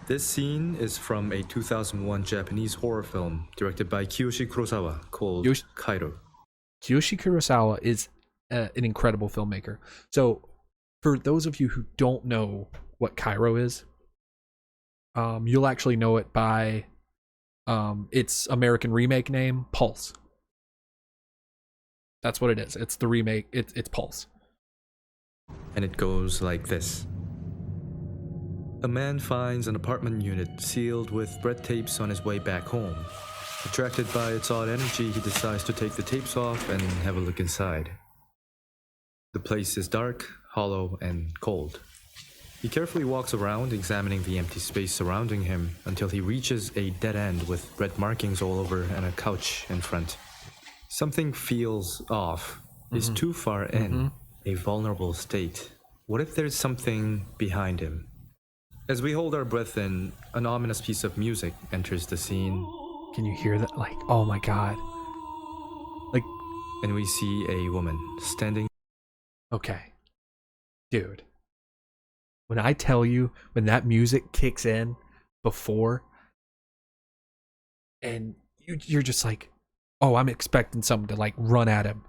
This scene is from a 2001 Japanese horror film directed by Kiyoshi Kurosawa called Yosh- Kairo. Kiyoshi Kurosawa is an incredible filmmaker. So, for those of you who don't know what Kairo is, you'll actually know it by its American remake name, Pulse. That's what it is. It's the remake. It's Pulse. And it goes like this. A man finds an apartment unit sealed with red tapes on his way back home. Attracted by its odd energy, he decides to take the tapes off and have a look inside. The place is dark, hollow, and cold. He carefully walks around, examining the empty space surrounding him until he reaches a dead end with red markings all over and a couch in front. Something feels off. He's too far in, a vulnerable state. What if there's something behind him? As we hold our breath in, an ominous piece of music enters the scene. Can you hear that? Like, oh my god. Like, and we see a woman standing. Okay. Dude. When I tell you, when that music kicks in before, and you're just like, oh, I'm expecting someone to like run at him.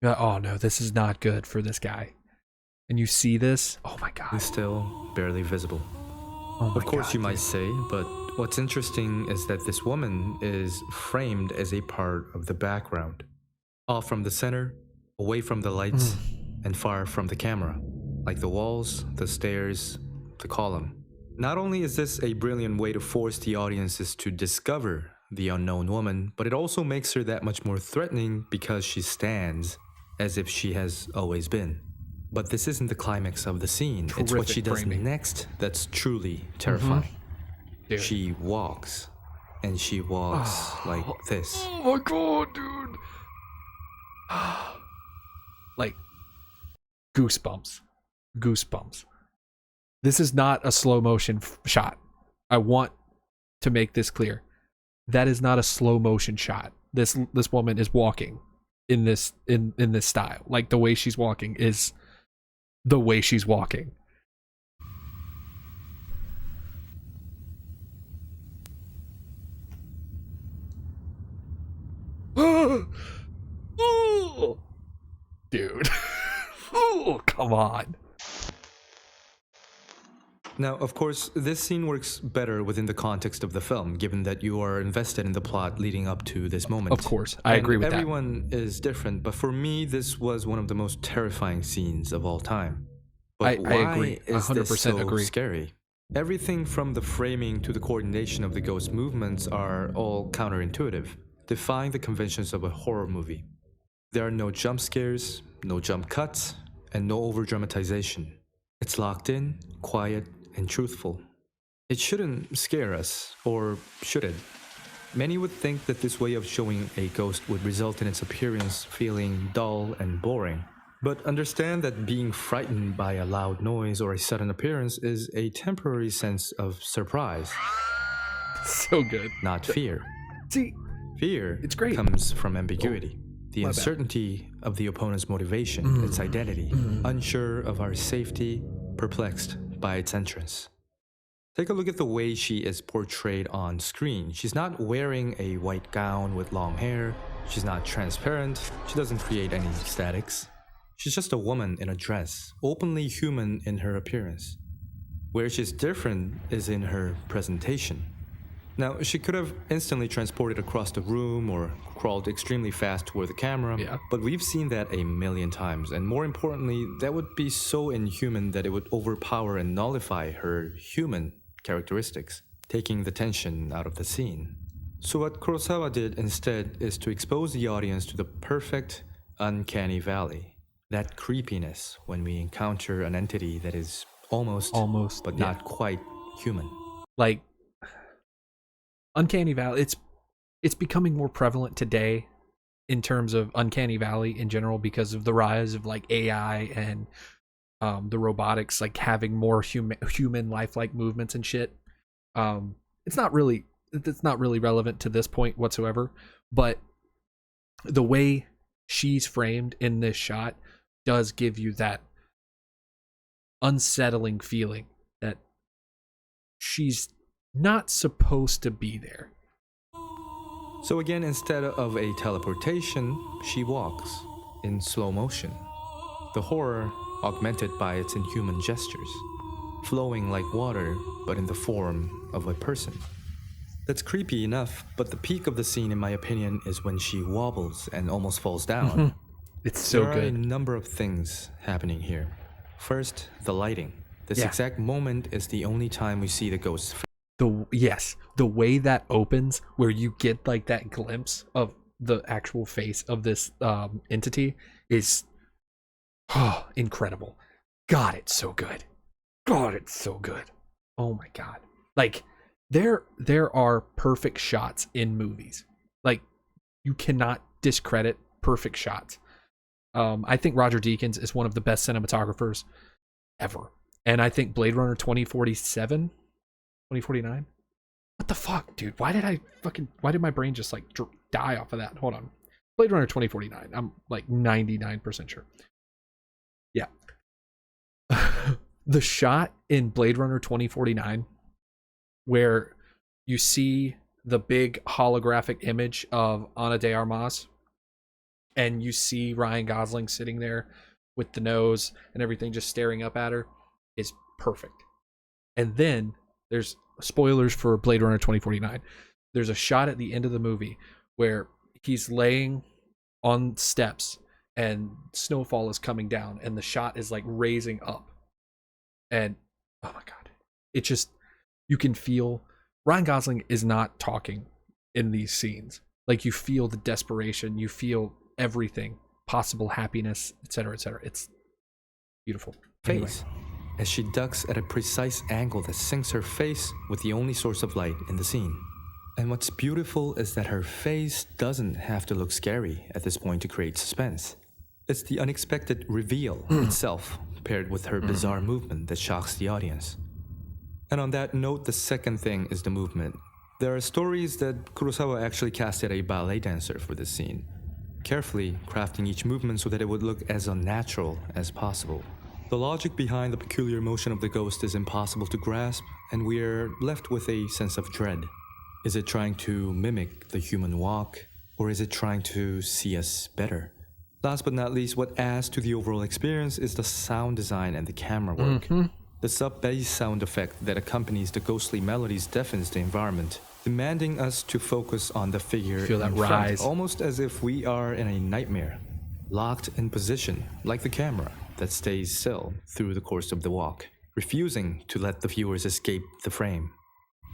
Oh no, this is not good for this guy. And you see this, oh my god. Still barely visible. Oh my of course, god, you might say, but what's interesting is that this woman is framed as a part of the background. Off from the center, away from the lights, and far from the camera. Like the walls, the stairs, the column. Not only is this a brilliant way to force the audiences to discover the unknown woman, but it also makes her that much more threatening because she stands as if she has always been. But this isn't the climax of the scene. Terrific it's what she does framing. Next that's truly terrifying. Dude. She walks, and she walks like this. Oh my god, dude. Like, goosebumps. Goosebumps. This is not a slow motion shot. I want to make this clear. That is not a slow motion shot. This woman is walking in this style. Like, the way she's walking is the way she's walking. Dude. Oh, come on. Now, of course, this scene works better within the context of the film, given that you are invested in the plot leading up to this moment. Of course, I agree with that. Everyone is different, but for me, this was one of the most terrifying scenes of all time. But I agree. Is 100% this so agree. scary? Everything from the framing to the coordination of the ghost movements are all counterintuitive, defying the conventions of a horror movie. There are no jump scares, no jump cuts, and no over-dramatization. It's locked in, quiet, and truthful. It shouldn't scare us, or should it? Many would think that this way of showing a ghost would result in its appearance feeling dull and boring. But understand that being frightened by a loud noise or a sudden appearance is a temporary sense of surprise. So good. Not fear. See, fear it's great. Comes from ambiguity. The My uncertainty of the opponent's motivation, its identity, unsure of our safety, perplexed by its entrance. Take a look at the way she is portrayed on screen. She's not wearing a white gown with long hair. She's not transparent. She doesn't create any statics. She's just a woman in a dress, openly human in her appearance. Where she's different is in her presentation. Now, she could have instantly transported across the room or crawled extremely fast toward the camera, but we've seen that a million times, and more importantly, that would be so inhuman that it would overpower and nullify her human characteristics, taking the tension out of the scene. So what Kurosawa did instead is to expose the audience to the perfect, uncanny valley, that creepiness when we encounter an entity that is almost but not quite human. Like, Uncanny Valley, it's becoming more prevalent today in terms of Uncanny Valley in general because of the rise of like AI and the robotics like having more human lifelike movements and shit. It's not really relevant to this point whatsoever, but the way she's framed in this shot does give you that unsettling feeling that she's not supposed to be there. So again, instead of a teleportation, she walks in slow motion. The horror augmented by its inhuman gestures, flowing like water, but in the form of a person. That's creepy enough, but the peak of the scene, in my opinion, is when she wobbles and almost falls down. It's so there are good. a number of things happening here. First, the lighting. This exact moment is the only time we see the ghost's face. The way that opens, where you get like that glimpse of the actual face of this entity, is incredible. God, it's so good. God, it's so good. Oh my God. Like there are perfect shots in movies. Like you cannot discredit perfect shots. I think Roger Deakins is one of the best cinematographers ever. And I think Blade Runner 2049? What the fuck, dude? Why did my brain just like die off of that? Hold on. Blade Runner 2049. I'm like 99% sure. Yeah. The shot in Blade Runner 2049 where you see the big holographic image of Ana de Armas and you see Ryan Gosling sitting there with the nose and everything just staring up at her is perfect. And then there's spoilers for Blade Runner 2049. There's a shot at the end of the movie where he's laying on steps and snowfall is coming down and the shot is like raising up. And oh my God, it just, you can feel Ryan Gosling is not talking in these scenes. Like you feel the desperation, you feel everything, possible happiness, etc., etc. It's beautiful. Face as she ducks at a precise angle that syncs her face with the only source of light in the scene. And what's beautiful is that her face doesn't have to look scary at this point to create suspense. It's the unexpected reveal itself, paired with her bizarre movement that shocks the audience. And on that note, the second thing is the movement. There are stories that Kurosawa actually casted a ballet dancer for this scene, carefully crafting each movement so that it would look as unnatural as possible. The logic behind the peculiar motion of the ghost is impossible to grasp, and we are left with a sense of dread. Is it trying to mimic the human walk, or is it trying to see us better? Last but not least, what adds to the overall experience is the sound design and the camera work. The sub-bass sound effect that accompanies the ghostly melodies deafens the environment, demanding us to focus on the figure Feel that in front, rise. almost as if we are in a nightmare, locked in position, like the camera that stays still through the course of the walk, refusing to let the viewers escape the frame.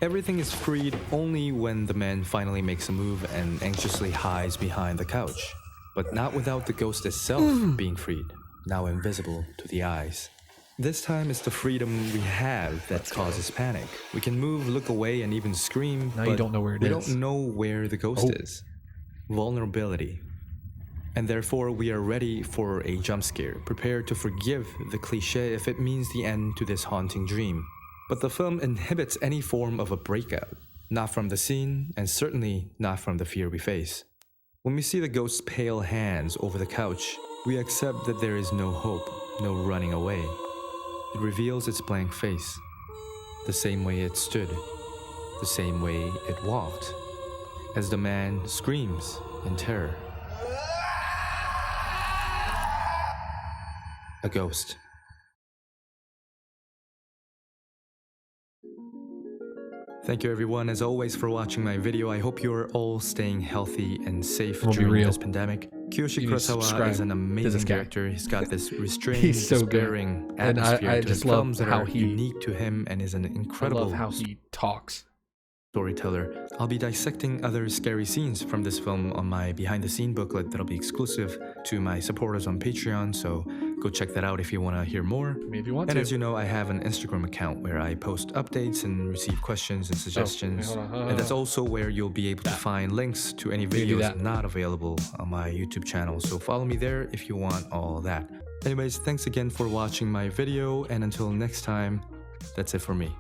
Everything is freed only when the man finally makes a move and anxiously hides behind the couch, but not without the ghost itself being freed, now invisible to the eyes. This time it's the freedom we have that causes panic. We can move, look away, and even scream, Now but you don't know where it we is. don't know where the ghost is. Vulnerability. And therefore we are ready for a jump scare, prepared to forgive the cliche if it means the end to this haunting dream. But the film inhibits any form of a breakout, not from the scene, and certainly not from the fear we face. When we see the ghost's pale hands over the couch, we accept that there is no hope, no running away. It reveals its blank face, the same way it stood, the same way it walked, as the man screams in terror. A ghost. Thank you everyone as always for watching my video. I hope you are all staying healthy and safe during this pandemic. Kiyoshi Kurosawa is an amazing director. He's got this restrained, despairing atmosphere I to just his films love that how are he unique to him and is an incredible I love how he talks. Storyteller. I'll be dissecting other scary scenes from this film on my behind the scene booklet that'll be exclusive to my supporters on Patreon, so go check that out if you want to hear more. Maybe you want and to. As you know, I have an Instagram account where I post updates and receive questions and suggestions. And that's also where you'll be able to find links to any videos not available on my YouTube channel. So follow me there if you want all that. Anyways, thanks again for watching my video, and until next time, that's it for me.